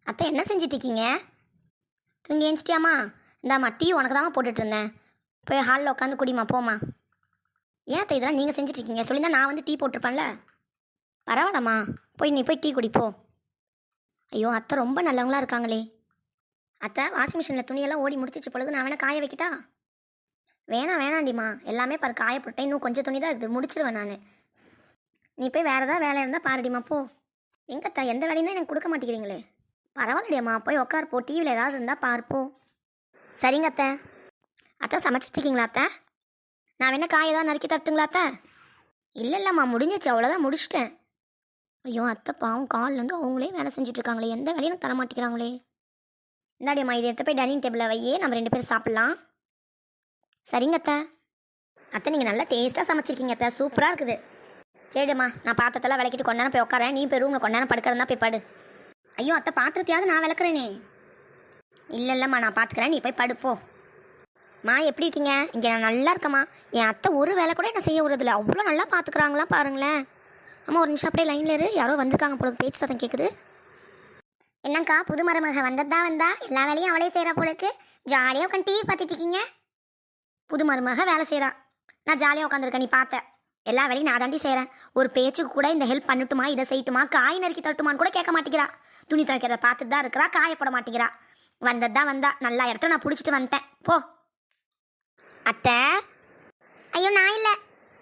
அத்தை என்ன செஞ்சிட்டு இருக்கீங்க? தூங்கி ஏஞ்சிட்டியாம்மா? இந்தாம்மா டீ உனக்கு தாம்மா போட்டுட்டு இருந்தேன். போய் ஹாலில் உட்காந்து குடிமா போமா. ஏன் அத்தை இதெல்லாம் நீங்கள் செஞ்சுட்டு இருக்கீங்க? சொல்லியிருந்தா நான் வந்து டீ போட்டிருப்பேன்ல. பரவாயில்லம்மா, நீ போய் டீ குடிப்போ. ஐயோ அத்தை ரொம்ப நல்லவங்களா இருக்காங்களே. அத்தை வாஷிங் மிஷினில் துணியெல்லாம் ஓடி முடிச்சிச்சு பொழுது நான் வேணா காய வைக்கிட்டா? வேணாண்டிம்மா, எல்லாமே பாரு காய போட்டேன், இன்னும் கொஞ்சம் துணி தான் இருக்குது, முடிச்சிருவேன் நான். நீ போய் வேறு ஏதாவது வேலை இருந்தால் பாருடிம்மா போ. எங்கத்தா எந்த வேலையும் தான் எனக்கு கொடுக்க மாட்டேங்கிறீங்களே. பரவாயில்லடியம்மா, போய் உட்கார் போ, டிவியில் ஏதாவது இருந்தால் பார்ப்போம். சரிங்க அத்தை. அத்தை சமைச்சிட்ருக்கீங்களா அத்தை? நான் வேணா காய் ஏதாவது நறுக்கி தட்டுங்களா அத்தை? இல்லைம்மா முடிஞ்சிச்சு, அவ்வளோதான் முடிச்சிட்டேன். ஐயோ அத்தை பாவம் கால்லேருந்து அவங்களே வேலை செஞ்சுட்ருக்காங்களே, எந்த வேலையும் எனக்கு தர மாட்டேங்கிறாங்களே. இந்தாடியம்மா இதை எடுத்து போய் டைனிங் டேபிளில் வையே, நம்ம 2 பேரும் சாப்பிட்லாம். சரிங்க அத்தை. அத்தை நீங்கள் நல்லா டேஸ்ட்டாக சமைச்சிருக்கீங்க அத்தை, சூப்பராக இருக்குது. சரிம்மா, நான் பாத்திரத்தெல்லாம் விளக்கிட்டு கொஞ்ச நேரம் போய் உட்காரேன், நீ போய் ரூமில் கொஞ்ச நேரம் படுக்கிறதா போய் படு. ஐயோ அத்தை பாத்திரத்தையாவது நான் விளக்குறேனே. இல்லைம்மா நான் பார்த்துக்கிறேன், நீ போய் படுப்போ. மா எப்படி இருக்கீங்க? இங்கே நான் நல்லா இருக்கம்மா. என் அத்தை ஒரு வேலை கூட என்ன செய்ய விடுறதில்ல, அவ்வளோ நல்லா பார்த்துக்குறாங்களா பாருங்களேன். அம்மா ஒரு நிமிஷம் அப்படியே லைனில் இரு, யாரோ வந்திருக்காங்க பொழுது, பேச்சு சத்தம் கேட்குது. என்னக்கா புது மருமக வந்ததா வந்தா? எல்லா வேலையும் அவளே செய்கிறா போலுக்கு. ஜாலியாக உட்காந்து டிவி பார்த்துட்டு இருக்கீங்க. புது மருமக வேலை செய்கிறா, நான் ஜாலியாக உட்காந்துருக்கேன். நீ பார்த்த எல்லா வேலையும் நான் தாண்டி செய்கிறேன். ஒரு பேச்சுக்கு கூட இந்த ஹெல்ப் பண்ணட்டுமா, இதை செய்யட்டுமா, காய் நறுக்கி தட்டுமான்னு கூட கேட்க மாட்டேங்கிறா. துணி துவைக்கிறத பார்த்துட்டு தான் இருக்கிறா, காயப்பட மாட்டேங்கிறா. வந்ததான் வந்தா, நல்லா இடத்துல நான் பிடிச்சிட்டு வந்துட்டேன் போ. அத்தை. ஐயோ நான் இல்லை.